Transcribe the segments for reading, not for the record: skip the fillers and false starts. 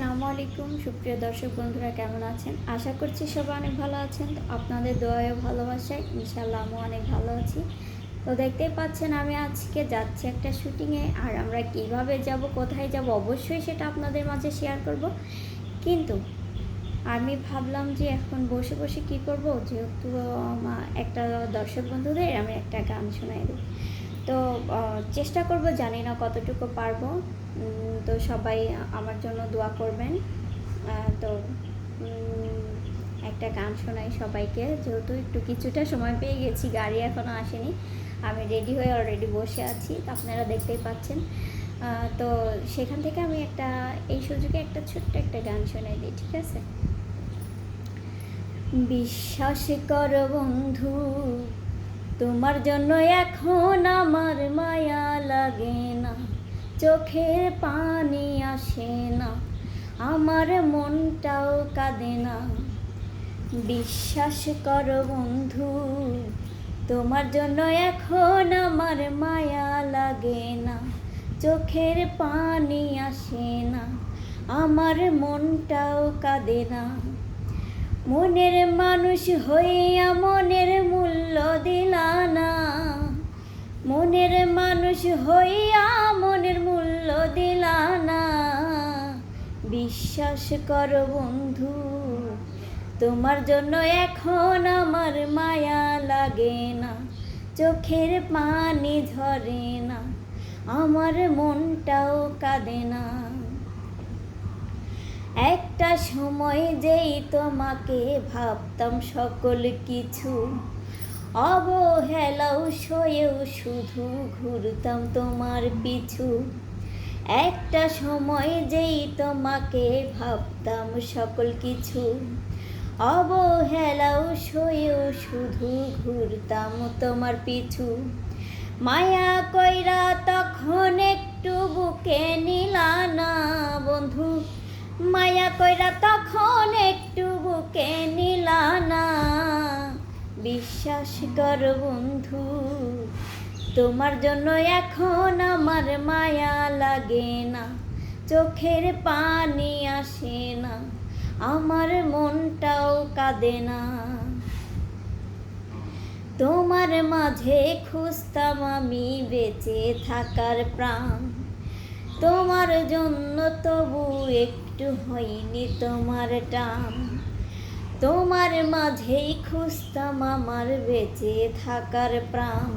আসসালামু আলাইকুম সুপ্রিয় দর্শক বন্ধুরা, কেমন আছেন? আশা করছি সবাই অনেক ভালো আছেন। তো আপনাদের দোয়ায় ভালোবাসায় ইনশাআল্লাহ আমিও অনেক ভালো আছি। তো দেখতেই পাচ্ছেন আমি আজকে যাচ্ছি একটা শুটিংয়ে, আর আমরা কিভাবে যাব, কোথায় যাব, অবশ্যই সেটা আপনাদের মাঝে শেয়ার করব। কিন্তু আমি ভাবলাম যে এখন বসে বসে কি করব, যেহেতু একটা দর্শক বন্ধুদের আমি একটা গান শোনাই দিই। তো চেষ্টা করব, জানি না কতটুকু পারবো। তো সবাই আমার জন্য দোয়া করবেন। তো একটা গান শোনাই সবাইকে, যেহেতু একটু কিছুটা সময় পেয়ে গেছি, গাড়ি এখনও আসেনি, আমি রেডি হয়ে অলরেডি বসে আছি, তো আপনারা দেখতেই পাচ্ছেন। তো সেখান থেকে আমি এই সুযোগে একটা ছোট্ট একটা গান শোনাই দিই, ঠিক আছে? বিশ্বাস কর বন্ধু, তোমার জন্য এখন আমার মায়া লাগে না, চোখের পানি আসে না, আমার মনটাও কাঁদে না। বিশ্বাস কর বন্ধু, তোমার জন্য এখন আমার মায়া লাগে না, চোখের পানি আসে না, আমার মনটাও কাঁদে না। মনের মানুষ হইয়া মনের মূল্য দিলা না, মনের মানুষ হইয়া মনের মূল্য দিলা না। বিশ্বাস কর বন্ধু, তোমার জন্য এখন আমার মায়া লাগে না, চোখের পানি ঝরে না, আমার মনটাও কাঁদে না। একটা সময় যেই তোমাকে ভাবতাম সকল কিছু, অবহেলাও সয়েও শুধু ঘুরতাম তোমার পিছু। একটা সময় যেই তোমাকে ভাবতাম সকল কিছু, অবহেলাও সয়েও শুধু ঘুরতাম তোমার পিছু। মায়া কইরা তখন একটু বুকে নিলা না বন্ধু, মায়া কইরা তখন একটু বুকে নিলা না। বিশ্বাস কর বন্ধু, তোমার জন্য এখন আমার মায়া লাগে না, চোখের পানি আসে না, আমার মনটাও কাঁদে না। তোমার মাঝে খুঁজতাম আমি বেঁচে থাকার প্রাণ, তোমার জন্য তবু একটু হয়নি তোমার টান। তোমার মাঝেই খুঁজতাম আমার বেঁচে থাকার প্রাণ,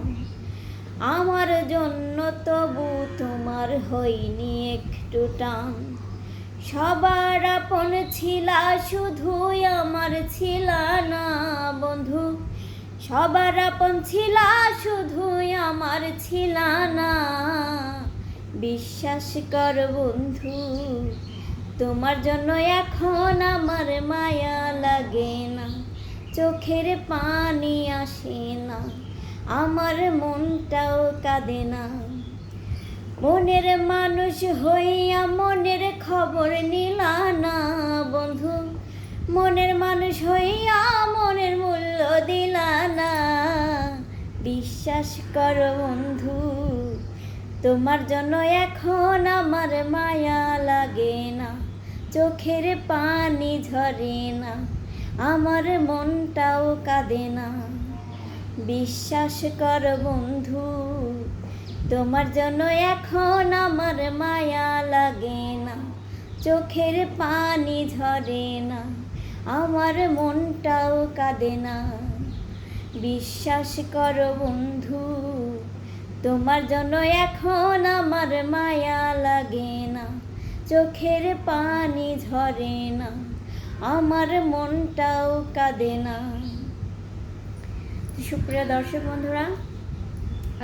আমার জন্য তবু তোমার হয়নি একটু টান। সবার আপন ছিলা শুধুই আমার ছিলা না বন্ধু, সবার আপন ছিলা শুধুই আমার ছিলা না। বিশ্বাস কর বন্ধু, তোমার জন্য এখন আমার মায়া লাগে না, চোখের পানি আসে না, আমার মনটাও কাঁদে না। মনের মানুষ হইয়া মনের খবর নিলা না বন্ধু, মনের মানুষ হইয়া মনের মূল্য দিলা না। বিশ্বাস কর বন্ধু, তোমার জন্য এখন আমার মায়া লাগে না, চোখের পানি ঝরে না, আমার মনটাও কাঁদে না। বিশ্বাস কর বন্ধু, তোমার জন্য এখন আমার মায়া লাগে না, চোখের পানি ঝরে না, আমার মনটাও কাঁদে না। বিশ্বাস কর বন্ধু, তোমার জন্য এখন আমার মায়া লাগে না, চোখের পানি ঝরে না, আমার মনটাও কাঁদে না। সুপ্রিয় দর্শক বন্ধুরা,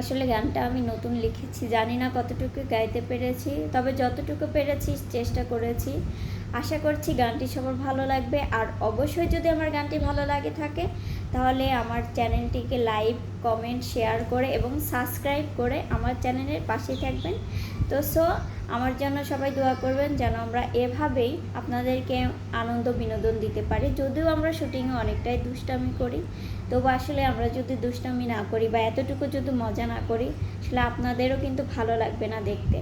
আসলে গানটা আমি নতুন লিখেছি, জানি না কতটুকু গাইতে পেরেছি, তবে যতটুকু পেরেছি চেষ্টা করেছি। আশা করছি গানটি সবার ভালো লাগবে। আর অবশ্যই যদি আমার গানটি ভালো লাগে থাকে, তাহলে আমার চ্যানেলটিকে লাইক, কমেন্ট, শেয়ার করে এবং সাবস্ক্রাইব করে আমার চ্যানেলের পাশেই থাকবেন। তো আমার জন্য সবাই দোয়া করবেন, যেন আমরা এভাবেই আপনাদেরকে আনন্দ বিনোদন দিতে পারি। যদিও আমরা শুটিংয়ে অনেকটাই দুষ্টামি করি, তবু আসলে আমরা যদি দুষ্টামি না করি বা এতটুকু যদি মজা না করি, আসলে আপনাদেরও কিন্তু ভালো লাগবে না দেখতে।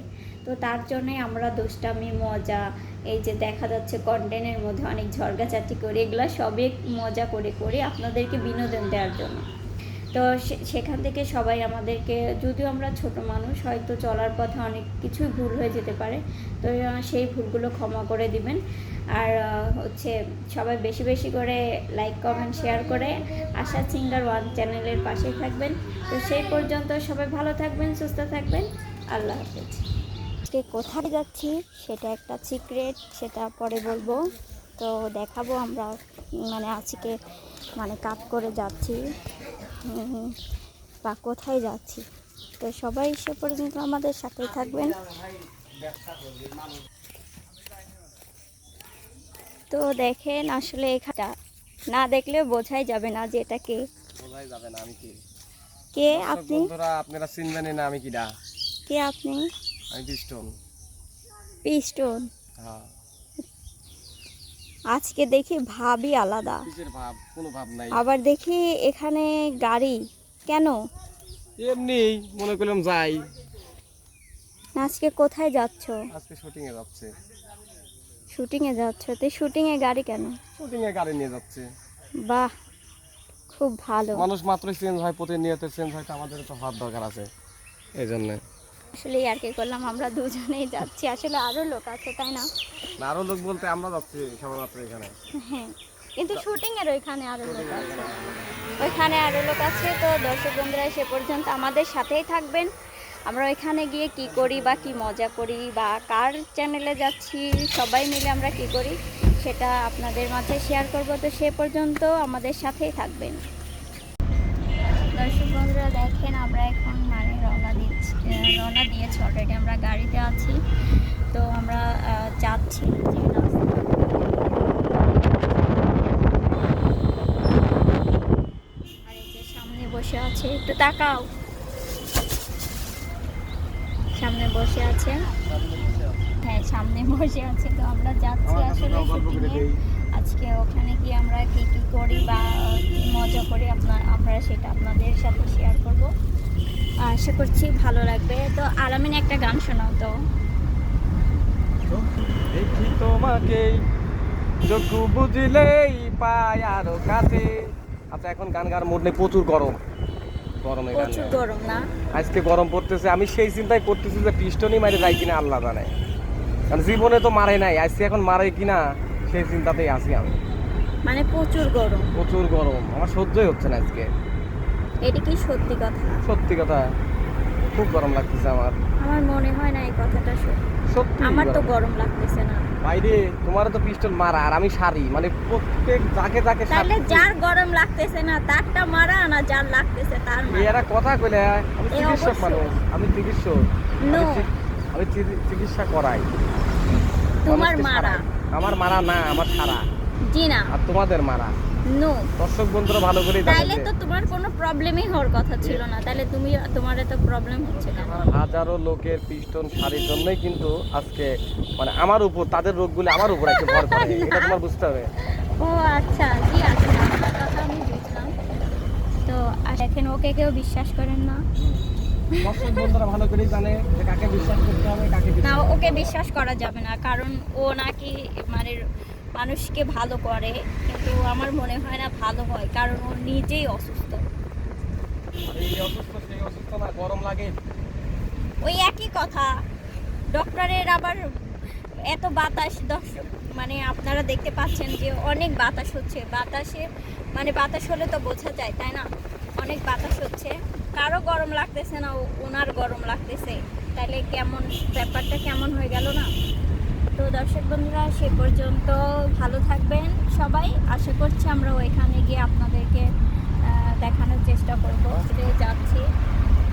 তো তার জন্যই আমরা দুষ্টামি মজা, এই যে দেখা যাচ্ছে কন্টেন্টের মধ্যে অনেক ঝরগাঝাটি করি, এগুলো সবই মজা করে করি আপনাদেরকে বিনোদন দেওয়ার জন্য। তো সেখান থেকে সবাই আমাদেরকে, যদিও আমরা ছোট মানুষ, হয়তো চলার পথে অনেক কিছুই ভুল হয়ে যেতে পারে, তো সেই ভুলগুলো ক্ষমা করে দিবেন। আর হচ্ছে সবাই বেশি বেশি করে লাইক কমেন্ট শেয়ার করে আশা সিঙ্গার ওয়ান চ্যানেলের পাশেই থাকবেন। তো সেই পর্যন্ত সবাই ভালো থাকবেন, সুস্থ থাকবেন, আল্লাহ হাফেজ। আজকে কোথায় যাচ্ছি সেটা একটা সিক্রেট, সেটা পরে বলবো। তো দেখাবো আমরা মানে আজকে মানে কাজ করে যাচ্ছি বা কোথায় যাচ্ছি। তো সবাই সে পর্যন্ত আমাদের সাথেই থাকবেন। তো দেখেন আসলে এখানটা না দেখলে বোঝাই যাবে না যে এটা কে। বোঝাই যাবে না আমি কে। কে আপনি? আপনারা চিনবেন না আমি কিডা। কে আপনি? আমি পিস্টন। পিস্টন? হ্যাঁ। আজকে দেখি ভাবই আলাদা। কিসের ভাব? কোনো ভাব নাই। আবার দেখি এখানে গাড়ি কেন? এমনি মনে করলাম যাই। আজকে কোথায় যাচ্ছ? আজকে শুটিং এ যাচ্ছে। শুটিং এ যাচ্ছ? তো শুটিং এ গাড়ি কেন? শুটিং এ গাড়ি নিয়ে যাচ্ছে। বাহ, খুব ভালো। মানুষ মাত্রই চেঞ্জ হয়, প্রতিনিয়ত চেঞ্জ হয়, তো আমাদের তো হওয়ার দরকার আছে এই জন্য। আসলে আর কি করলাম, আমরা দুজনেই যাচ্ছি, আসলে আরো লোক আছে তাই না? আরো লোক বলতে আমরা যাচ্ছি সবাই মাত্র এখানে। হ্যাঁ, কিন্তু শুটিং এর ওইখানে আরো লোক আছে, ওইখানে আরো লোক আছে। তো দর্শক বন্ধুরা সে পর্যন্ত আমাদের সাথেই থাকবেন। আমরা ওইখানে গিয়ে কি করি বা কি মজা করি বা কার চ্যানেলে যাচ্ছি, সবাই মিলে আমরা কি করি সেটা আপনাদের মাঝে শেয়ার করব। তো সে পর্যন্ত আমাদের সাথেই থাকবেন। দর্শক বন্ধুরা দেখেন আমরা এখন মানে রওনা দিয়েছি অলরেডি, আমরা গাড়িতে আছি। তো আমরা যাচ্ছি যে আর এই যে সামনে বসে আছে, একটু তাকাও, সামনে বসে আছে। হ্যাঁ, সামনে বসে আছে। তো আমরা যাচ্ছি আসলে শুটিংয়ে। আজকে ওখানে গিয়ে আমরা কি কি করি বা কি মজা করি আমরা সেটা আপনাদের সাথে শেয়ার করব। আশা করছি ভালো লাগবে। তো আলামিন একটা গান শোনাও তো। দেখি তোমাকে চক্ষু বুঝিলেই পাই আরো কাছে। আচ্ছা, এখন গান গাওয়ার মুড নেই, প্রচুর গরম। গরমে গান প্রচুর গরম না? আজকে গরম পড়তেছে। আমি সেই চিন্তাই করতেছি যে পিস্টনই মারে যায় কিনা আল্লাহ জানে, কারণ জীবনে তো মারে নাই, আজকে এখন মারে কিনা সেই চিন্তাতেই আছি আমি। মানে প্রচুর গরম? প্রচুর গরম, আমার সহ্যই হচ্ছে না আজকে। এটা কি সত্যি কথা? সত্যি কথা, খুব গরম লাগতেছে আমার। আমার মনে হয় না এই কথাটা সত্যি। আমার তো গরম লাগতেছে না। বাইরে তোমার তো পিস্টন মারা আর আমি সারি, মানে প্রত্যেক যাকে যাকে। তাহলে যার গরম লাগতেছে না তারটা মারা, না যার লাগতেছে তার মারা? এরা কথা কইলে, আমি চিকিৎসক মানুষ, আমি চিকিৎসক, আমি চিকিৎসা করাই। তোমার মারা? আমার মারা না, আমার সারা। জি না। আর তোমাদের মারা? নো। দর্শক বন্ধুরা ভালো করে জানেন। তাইলে তো তোমার কোনো প্রবলেমই হওয়ার কথা ছিল না, তাহলে তোমার এত প্রবলেম হচ্ছে কেন? হাজারো লোকের পিস্টন সারির জন্যই কিন্তু আজকে মানে আমার উপর, তাদের রোগগুলো আমার উপর একটু ভর করে, এটা তোমার বুঝতে হবে। ও আচ্ছা, জি আচ্ছা, আপনার কথা আমি বুঝলাম। তো দেখেন, ওকে কেউ বিশ্বাস করেন না। দর্শক বন্ধুরা ভালো করেই জানে যে কাকে বিশ্বাস করতে হবে, কাকে না, ওকে বিশ্বাস করা যাবে না, কারণ ও নাকি মানে মানুষকে ভালো করে, কিন্তু আমার মনে হয় না ভালো হয়, কারণ ও নিজেই অসুস্থ। এই অসুস্থ সেই অসুস্থ না, গরম লাগে ওই একই কথা। ডক্টরের আবার এত বাতাস, দর্শক মানে আপনারা দেখতে পাচ্ছেন যে অনেক বাতাস হচ্ছে। বাতাসে মানে বাতাস হলে তো বোঝা যায় তাই না, অনেক বাতাস হচ্ছে। কারো গরম লাগতেছে না, ওনার গরম লাগতেছে, তাহলে কেমন ব্যাপারটা কেমন হয়ে গেল না? তো দর্শক বন্ধুরা সে পর্যন্ত ভালো থাকবেন সবাই। আশা করছি আমরা ওইখানে গিয়ে আপনাদেরকে দেখানোর চেষ্টা করব। যাচ্ছি,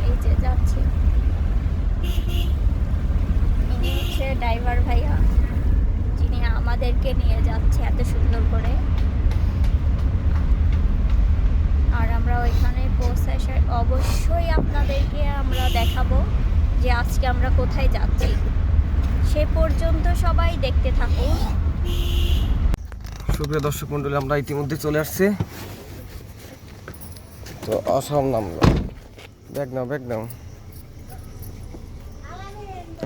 এই যে যাচ্ছি, ইনি হচ্ছে ড্রাইভার ভাইয়া, যিনি আমাদেরকে নিয়ে যাচ্ছে এত সুন্দর করে। আর আমরা ওইখানে পৌঁছে অবশ্যই আপনাদেরকে আমরা দেখাবো যে আজকে আমরা কোথায় যাচ্ছি। সে পর্যন্ত সবাই দেখতে থাকুন। সুপ্রিয় দর্শক মন্ডলী, আমরা ইতিমধ্যে চলে আসছি। তো আসাম নামলো, ব্যাগ নাও ব্যাগ নাও।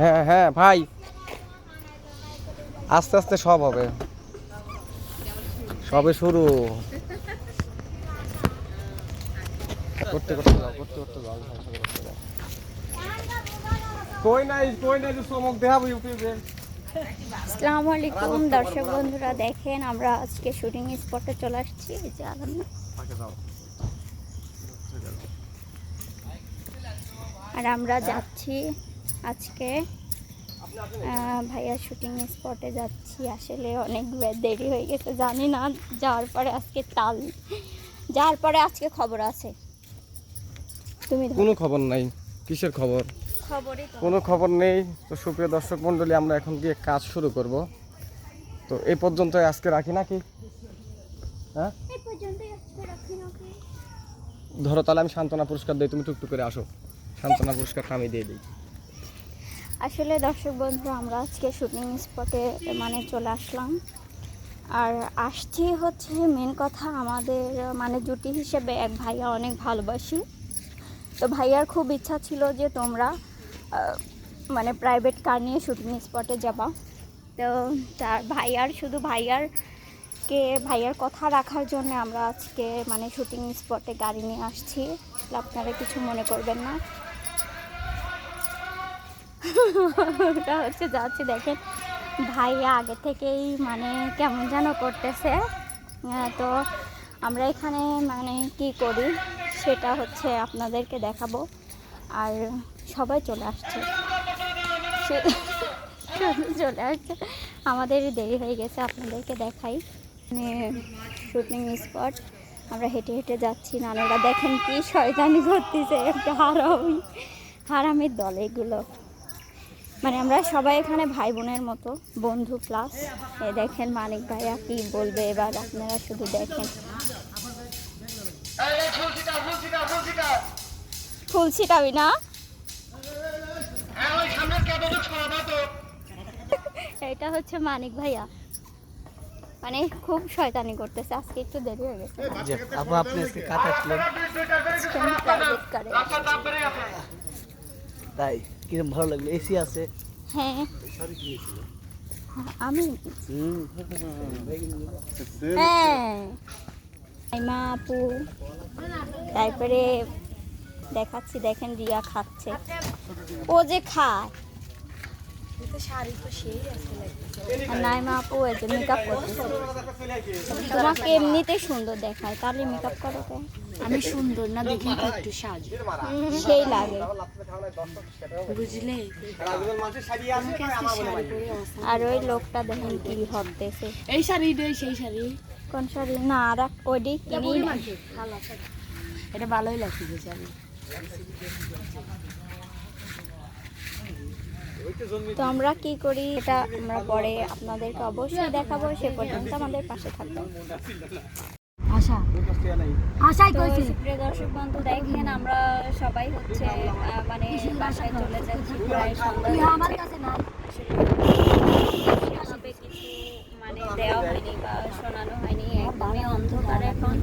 হ্যাঁ হ্যাঁ ভাই, আস্তে আস্তে সব হবে, সবে শুরু। করতে করতে যাও, করতে করতে যাও, করতে যাও। কই নাই যে চমক দেখাবো ইউটিউবে। আসসালামু আলাইকুম দর্শক বন্ধুরা, দেখেন আমরা আজকে শুটিং স্পটে চলে আসছি। এই যে আর আমরা যাচ্ছি আজকে ভাইয়া শুটিং স্পটে যাচ্ছি। আসলে অনেক দেরি হয়ে গেছে, জানি না যাওয়ার পরে আজকে খবর আছে। তুমি কোনো খবর নাই, কিসের খবর? কোনো খবর নেই। তো সুপ্রিয় দর্শক মণ্ডলী, আমরা এখন গিয়ে কাজ শুরু করব। তো এই পর্যন্ত আজকে রাখি নাকি? হ্যাঁ ধরো তাহলে আমি সান্ত্বনা পুরস্কার দিই, তুমি টুকটুক করে আসো, সান্ত্বনা পুরস্কারটা আমি দিয়ে দিই। আসলে দর্শক বন্ধু, আমরা আজকে শুটিং স্পটে মানে চলে আসলাম। আর আসছি হচ্ছে মেন কথা, আমাদের মানে জুটি হিসেবে এক ভাইয়া অনেক ভালোবাসি। তো ভাইয়ার খুব ইচ্ছা ছিল যে তোমরা মানে প্রাইভেট কার নিয়ে শুটিং স্পটে যাবা। তো তার ভাইয়ার কথা রাখার জন্য আমরা আজকে মানে শুটিং স্পটে গাড়ি নিয়ে আসছি। আপনারা কিছু মনে করবেন না। ওটা হচ্ছে যাচ্ছি, দেখেন ভাইয়া আগে থেকেই মানে কেমন যেন করতেছে। তো আমরা এখানে মানে কি করি সেটা হচ্ছে আপনাদেরকে দেখাবো। আর সবাই চলে আসছে, চলে আসছে, আমাদের দেরি হয়ে গেছে। আপনাদেরকে দেখাই মানে শুটিং স্পট, আমরা হেঁটে হেঁটে যাচ্ছি। নানারা দেখেন কি শয়তানি করতেছে, একটা হারামির দল এগুলো। মানে আমরা সবাই এখানে ভাই বোনের মতো, বন্ধু প্লাস। এ দেখেন মানিক ভাইয়া কি বলবে এবার, আপনারা শুধু দেখেন। ফুল ছিটাবি না? এটা হচ্ছে মানিক ভাইয়া, মানে খুব শয়তানি করতেছে। আজকে একটু দেরি হয়ে গেছে। তাই কিরম ভালো লাগলো? এসি আছে? হ্যাঁ আমি হ্যাঁ মা আপু, তারপরে দেখাচ্ছি, দেখেন রিয়া খাচ্ছে, ও যে খায়। আর নাইমা আপু এই যে মেকআপ করতেছে। তোমাকে এমনিতে সুন্দর দেখায়, তাহলে মেকআপ করো কেন? আমি সুন্দর না দেখি তো একটু সাজ সেই লাগে, বুঝলে? আর ওই লোকটা দেখেন কি ভাবতেছে। এই শাড়ি রে, সেই শাড়ি কোন শাড়ি? না আর ওইটি কিনেই না। এটা ভালোই লাগছে শাড়ি। তো আমরা কি করি এটা আমরা পরে আপনাদেরকে অবশ্যই দেখাবো। সে পর্যন্ত আমাদের পাশে থাকবেন। আশা আশাই তো কইছি। প্রিয় দর্শক বন্ধু, দেখেন আমরা সবাই হচ্ছে মানে বাসায় চলে যাচ্ছি, প্রায় সন্ধ্যা আমার কাছে না হিসাবে কিছু মানে দেওয়া হয়নি বা শোনানো হয়নি, একদমই অন্ধকার এখন।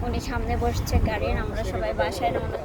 উনি সামনে বসছে গাড়ির, আমরা সবাই বাসায় রওনা